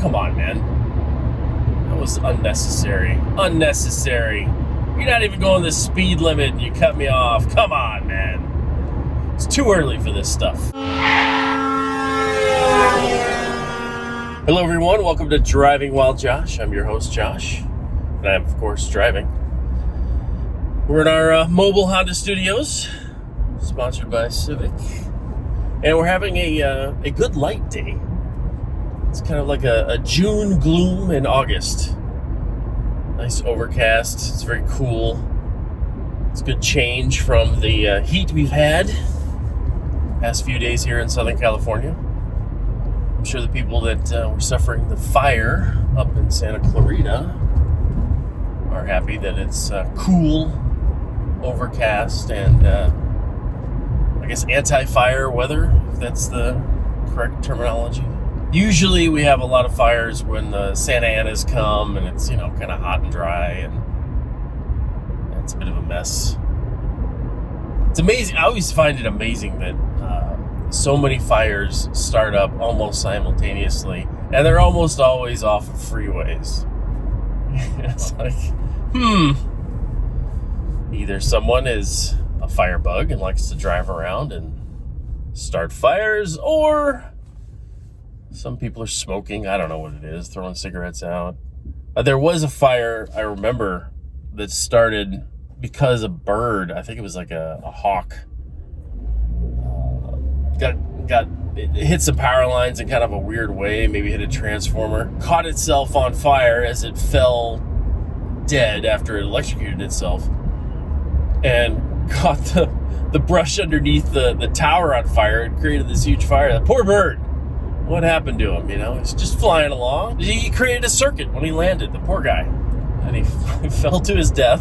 come on, man. That was unnecessary. Unnecessary. You're not even going the speed limit and you cut me off. Come on, man. It's too early for this stuff. Hello, everyone. Welcome to Driving While Josh. I'm your host, Josh. And I'm, of course, driving. We're in our mobile Honda studios, sponsored by Civic. And we're having a good light day. It's kind of like a June gloom in August. Nice overcast. It's very cool. It's a good change from the heat we've had past few days here in Southern California. I'm sure the people that were suffering the fire up in Santa Clarita are happy that it's cool, overcast, and I guess anti-fire weather, if that's the correct terminology. Usually we have a lot of fires when the Santa Anas come and it's, kind of hot and dry, and it's a bit of a mess. It's amazing. I always find it amazing that so many fires start up almost simultaneously, and they're almost always off of freeways. It's like, either someone is a firebug and likes to drive around and start fires, or some people are smoking. I don't know what it is, throwing cigarettes out. There was a fire, I remember, that started because a bird, I think it was like a hawk, it hit some power lines in kind of a weird way, maybe hit a transformer, caught itself on fire as it fell dead after it electrocuted itself, and caught the brush underneath the tower on fire and created this huge fire. The poor bird. What happened to him? He's just flying along. He created a circuit when he landed, the poor guy. And he fell to his death,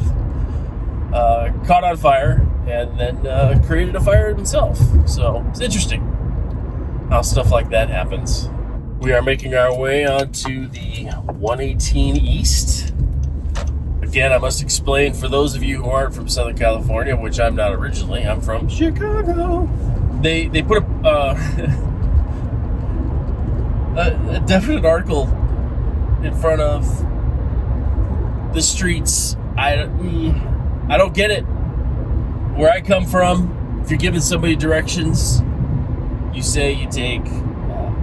caught on fire, and then created a fire himself. So it's interesting how stuff like that happens. We are making our way onto the 118 East. Again, I must explain for those of you who aren't from Southern California, which I'm not originally. I'm from Chicago. They put a definite article in front of the streets. I don't get it. Where I come from, if you're giving somebody directions, you say you take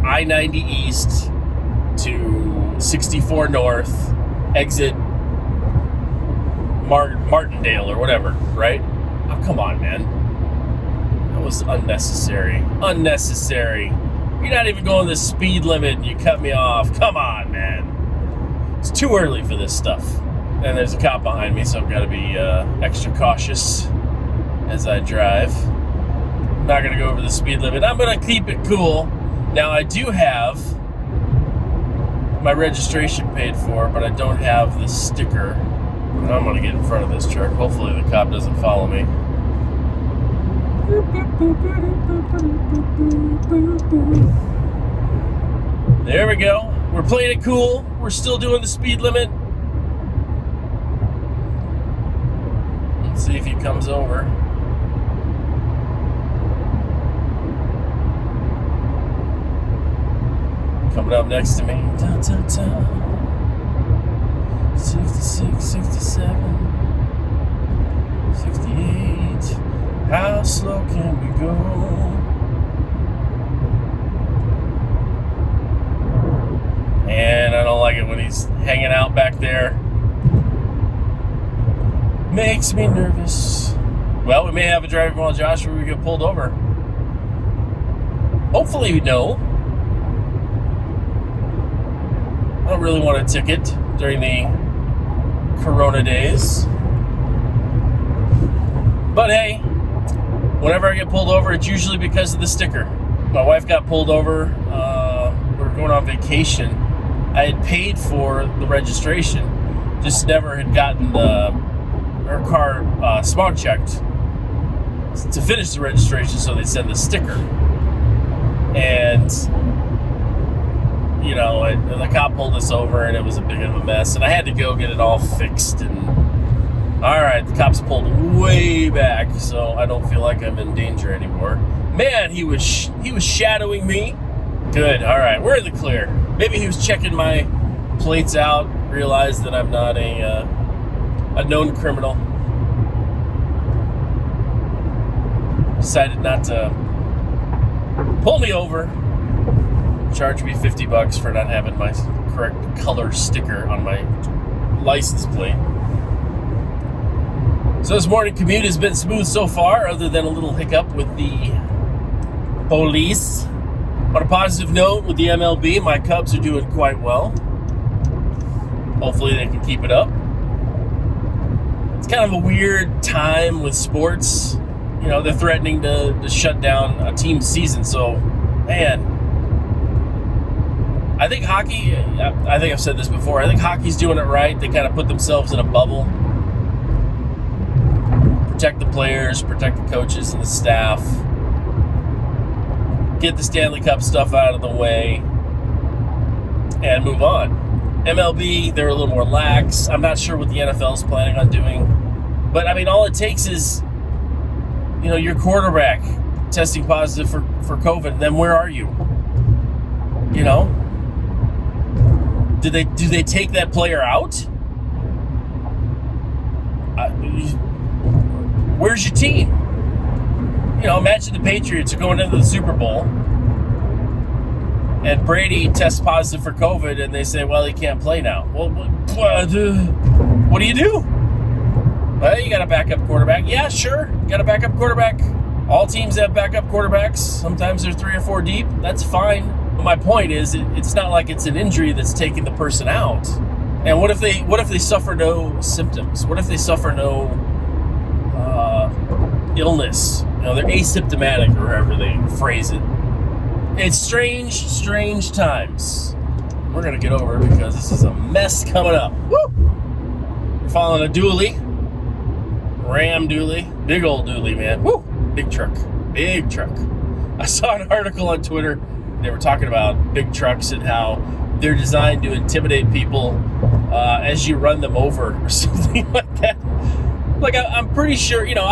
I-90 East to 64 North, exit Martindale or whatever, right? Oh, come on, man. That was unnecessary. Unnecessary. You're not even going the speed limit and you cut me off. Come on, man. It's too early for this stuff. And there's a cop behind me, so I've got to be extra cautious as I drive. I'm not going to go over the speed limit. I'm going to keep it cool. Now, I do have my registration paid for, but I don't have the sticker. And I'm going to get in front of this truck. Hopefully the cop doesn't follow me. There we go. We're playing it cool. We're still doing the speed limit. Let's see if he comes over. Coming up next to me. 66, 67, 68. How slow can we go? And I don't like it when he's hanging out back there. Makes me nervous. Well, we may have a Driving While Josh where we get pulled over. Hopefully we know. I don't really want a ticket during the Corona days. But hey, whenever I get pulled over, it's usually because of the sticker. My wife got pulled over. We were going on vacation. I had paid for the registration, just never had gotten her car smog checked to finish the registration, so they send the sticker. And the cop pulled us over, and it was a big of a mess, and I had to go get it all fixed. And all right, the cops pulled way back, so I don't feel like I'm in danger anymore. Man, he was shadowing me. Good. All right, we're in the clear. Maybe he was checking my plates out, realized that I'm not a known criminal. Decided not to pull me over, charge me $50 for not having my correct color sticker on my license plate. So this morning commute has been smooth so far, other than a little hiccup with the police. On a positive note, with the MLB, my Cubs are doing quite well. Hopefully they can keep it up. It's kind of a weird time with sports. You know, they're threatening to shut down a team's season. So, man, I think hockey, I think I've said this before, I think hockey's doing it right. They kind of put themselves in a bubble. Protect the players, protect the coaches and the staff. Get the Stanley Cup stuff out of the way and move on. MLB, they're a little more lax. I'm not sure what the NFL is planning on doing. But, I mean, all it takes is, you know, your quarterback testing positive for COVID. Then where are you? You know? Do they take that player out? Where's your team? You know, imagine the Patriots are going into the Super Bowl and Brady tests positive for COVID and they say, well, he can't play now. Well, what do you do? Well, you got a backup quarterback. Yeah, sure. You got a backup quarterback. All teams have backup quarterbacks. Sometimes they're 3 or 4 deep. That's fine. But my point is, it's not like it's an injury that's taking the person out. And what if they suffer no symptoms? What if they suffer no illness? You know, they're asymptomatic, or however they phrase it. It's strange times. We're gonna get over it because this is a mess coming up. Woo! We're following a dually. Ram dually. Big old dually, man. Woo! Big truck. I saw an article on Twitter. They were talking about big trucks and how they're designed to intimidate people as you run them over or something like that. Like, I'm pretty sure, you know,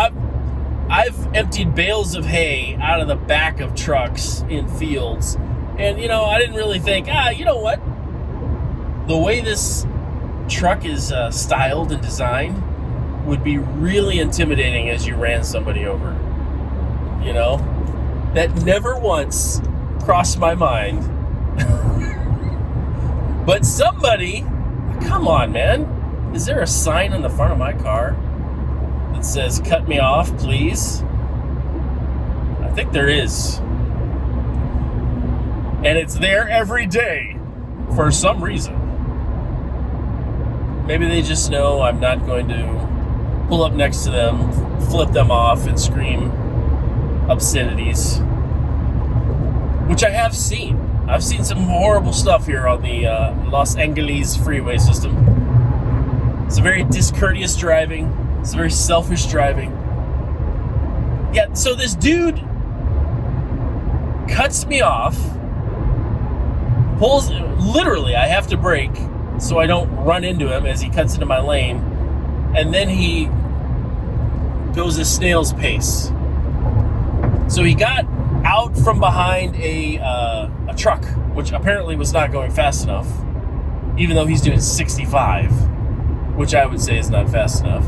I've emptied bales of hay out of the back of trucks in fields. And, you know, I didn't really think, you know what? The way this truck is styled and designed would be really intimidating as you ran somebody over. You know? That never once crossed my mind. But somebody, come on, man. Is there a sign on the front of my car that says, cut me off, please? I think there is. And it's there every day for some reason. Maybe they just know I'm not going to pull up next to them, flip them off, and scream obscenities, which I have seen. I've seen some horrible stuff here on the Los Angeles freeway system. It's a very discourteous driving. It's a very selfish driving. Yeah, so this dude cuts me off, pulls, literally, I have to brake so I don't run into him as he cuts into my lane, and then he goes a snail's pace. So he got out from behind a truck, which apparently was not going fast enough, even though he's doing 65, which I would say is not fast enough.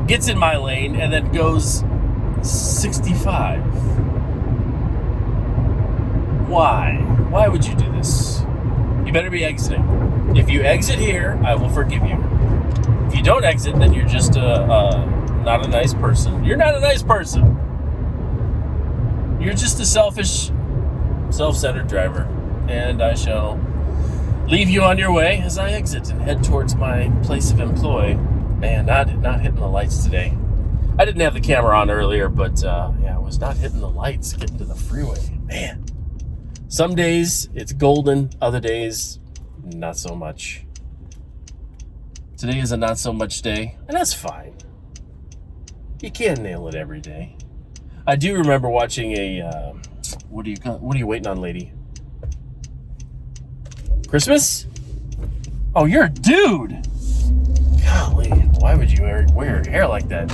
Gets in my lane and then goes 65. Why? Why would you do this? You better be exiting. If you exit here, I will forgive you. If you don't exit, then you're just not a nice person. You're not a nice person. You're just a selfish, self-centered driver. And I shall leave you on your way as I exit and head towards my place of employ. Man, not hitting the lights today. I didn't have the camera on earlier, but yeah, I was not hitting the lights getting to the freeway. Man. Some days it's golden, other days not so much. Today is a not so much day, and that's fine. You can't nail it every day. I do remember watching a what are you waiting on, lady? Christmas? Oh, you're a dude. Golly, why would you wear your hair like that?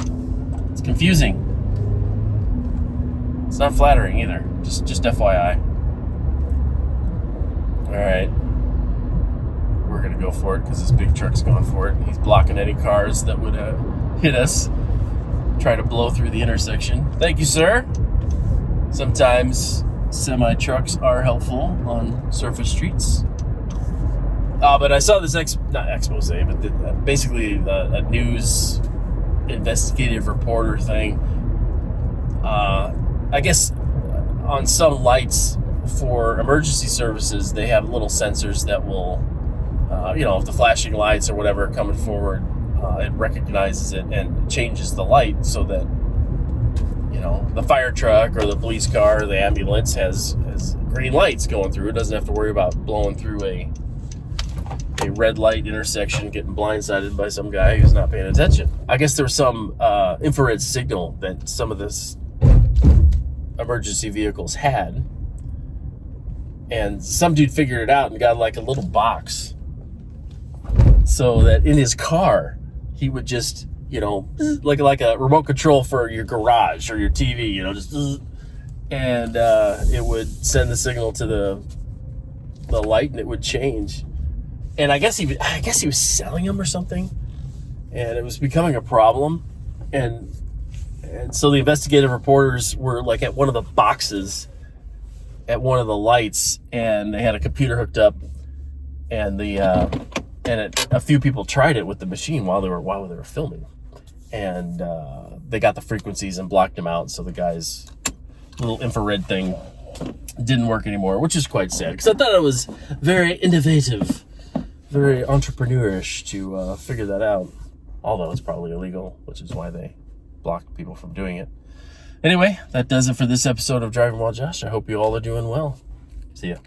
It's confusing. It's not flattering either. Just FYI. All right. We're going to go for it because this big truck's going for it. He's blocking any cars that would hit us, trying to blow through the intersection. Thank you, sir. Sometimes semi-trucks are helpful on surface streets. But I saw this, not expose, but basically a news investigative reporter thing. I guess on some lights for emergency services, they have little sensors that will, if the flashing lights or whatever are coming forward, it recognizes it and changes the light so that, the fire truck or the police car or the ambulance has green lights going through. It doesn't have to worry about blowing through a red light intersection, getting blindsided by some guy who's not paying attention. I guess there was some infrared signal that some of this emergency vehicles had, and some dude figured it out and got like a little box so that in his car he would just like a remote control for your garage or your TV, and it would send the signal to the light and it would change. And I guess he was selling them or something, and it was becoming a problem. And so the investigative reporters were like at one of the boxes at one of the lights, and they had a computer hooked up, and a few people tried it with the machine while they were filming, and they got the frequencies and blocked them out. So the guy's little infrared thing didn't work anymore, which is quite sad because I thought it was very innovative, very entrepreneurish to figure that out, although it's probably illegal, which is why they blocked people from doing it. Anyway, that does it for this episode of Driving While Josh. I hope you all are doing well. See ya.